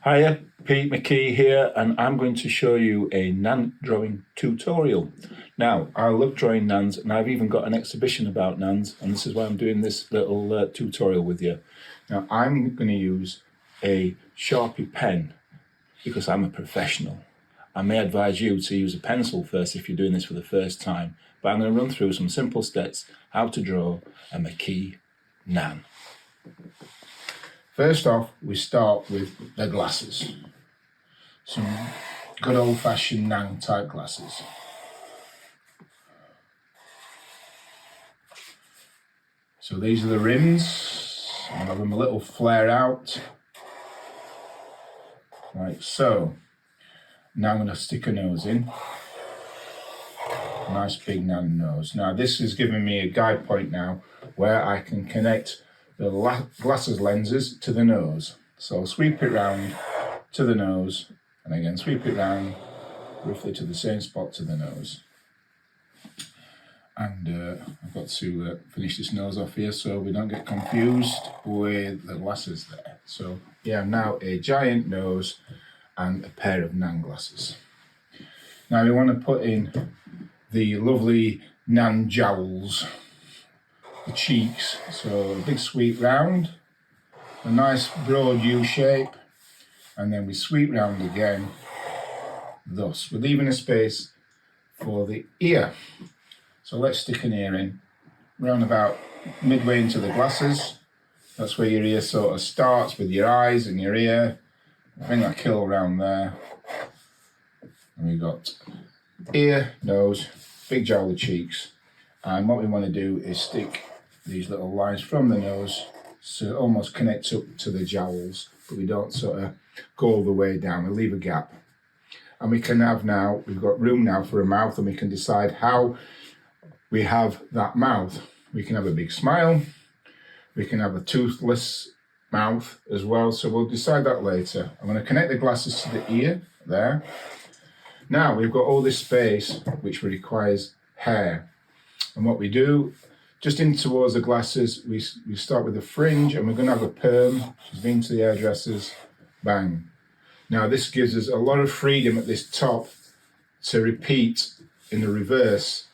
Hiya, Pete McKee here, and I'm going to show you a nan drawing tutorial. Now, I love drawing nans, and I've even got an exhibition about nans, and this is why I'm doing this little tutorial with you. Now, I'm going to use a Sharpie pen because I'm a professional. I may advise you to use a pencil first if you're doing this for the first time, but I'm going to run through some simple steps how to draw a McKee nan. First off, we start with the glasses. Some good old-fashioned Nan type glasses. So these are the rims. I'll have them a little flare out. Like so. Now I'm going to stick a nose in. Nice big Nan nose. Now this is giving me a guide point now where I can connect the glasses lenses to the nose. So I'll sweep it round to the nose, and again sweep it round roughly to the same spot to the nose. And I've got to finish this nose off here so we don't get confused with the glasses there. So yeah, now a giant nose and a pair of Nan glasses. Now we want to put in the lovely Nan jowls, the cheeks. So a big sweep round, a nice broad U shape, and then we sweep round again, thus. We're leaving a space for the ear. So let's stick an ear in, round about midway into the glasses. That's where your ear sort of starts with your eyes and your ear. Bring that kill around there. And we've got ear, nose, big jowl of cheeks. And what we want to do is stick these little lines from the nose so it almost connects up to the jowls, but we don't sort of go all the way down, we leave a gap. And we can have now, we've got room now for a mouth, and we can decide how we have that mouth. We can have a big smile, we can have a toothless mouth as well, so we'll decide that later. I'm going to connect the glasses to the ear, there. Now we've got all this space which requires hair. And what we do, just in towards the glasses, we start with a fringe, and we're going to have a perm. She's been to the hairdressers, bang. Now this gives us a lot of freedom at this top to repeat in the reverse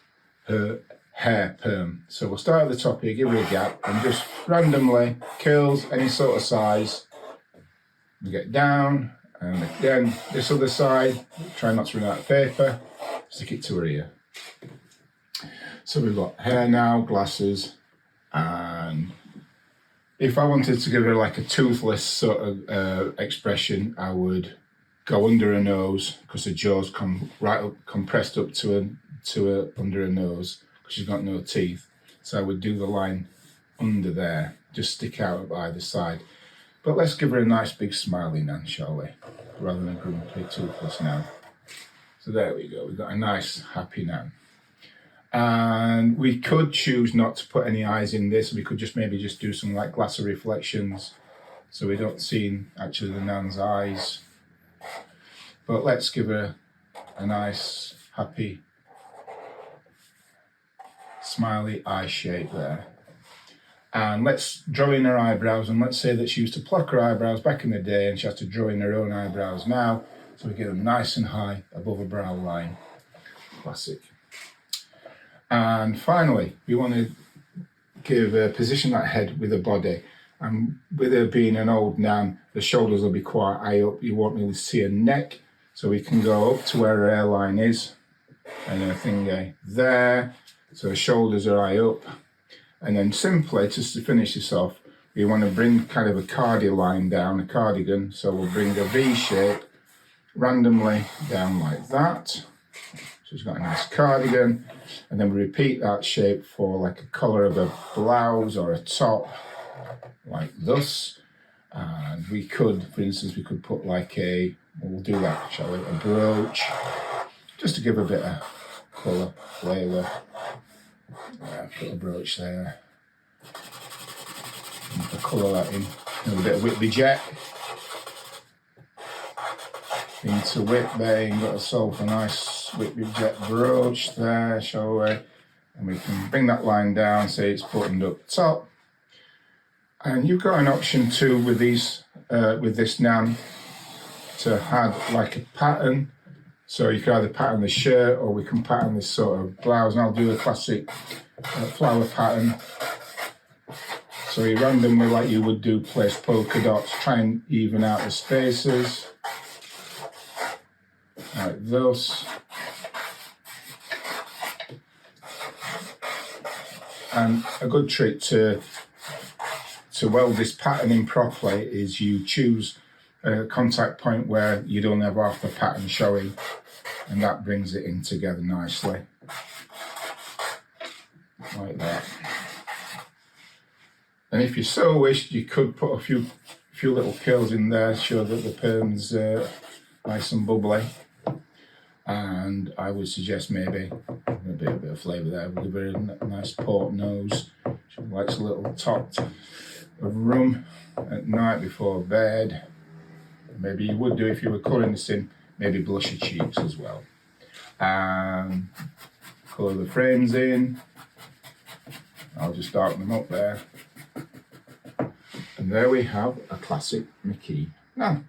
her hair perm. So we'll start at the top here, give her a gap, and just randomly curls any sort of size. We get down, and again this other side, try not to run out of paper, stick it to her ear. So we've got hair now, glasses, and if I wanted to give her like a toothless sort of expression, I would go under her nose because her jaws come right up, compressed up to her under her nose because she's got no teeth. So I would do the line under there, just stick out by either side. But let's give her a nice big smiley Nan, shall we? Rather than complete toothless now. So there we go, we've got a nice happy Nan. And we could choose not to put any eyes in this. We could just maybe just do some like glass of reflections so we don't see actually the Nan's eyes. But let's give her a nice happy smiley eye shape there. And let's draw in her eyebrows, and let's say that she used to pluck her eyebrows back in the day and she has to draw in her own eyebrows now, so we get them nice and high above her brow line. Classic. And finally, we want to position that head with the body. And with her being an old Nan, the shoulders will be quite high up. You won't really see her neck, so we can go up to where her hairline is, and her thingy there. So her shoulders are high up. And then simply, just to finish this off, we want to bring kind of a cardi line down, a cardigan. So we'll bring a V shape randomly down like that. So she's got a nice cardigan, and then we repeat that shape for like a collar of a blouse or a top, like this. And we could, for instance, we could put like we'll do that, shall we? A brooch, just to give a bit of colour, flavour. Yeah, put a brooch there. And colour that in. A bit of Whitby Jet. Into whip there, you've got yourself a nice Whitby Jet brooch there, shall we? And we can bring that line down, say it's buttoned up top. And you've got an option too with these, with this Nan, to add like a pattern. So you can either pattern the shirt or we can pattern this sort of blouse, and I'll do a classic flower pattern. So you randomly, like you would do, place polka dots, try and even out the spaces, like thus. And a good trick to weld this pattern in properly is you choose a contact point where you don't have half the pattern showing, and that brings it in together nicely, like that. And if you so wished, you could put a few little curls in there, show that the perm's nice and bubbly. And I would suggest maybe a bit of flavour there. We'll give her a nice port nose. She likes a little tot of rum at night before bed. Maybe you would do, if you were colouring this in, maybe blush your cheeks as well. And colour the frames in. I'll just darken them up there. And there we have a classic McKee nan.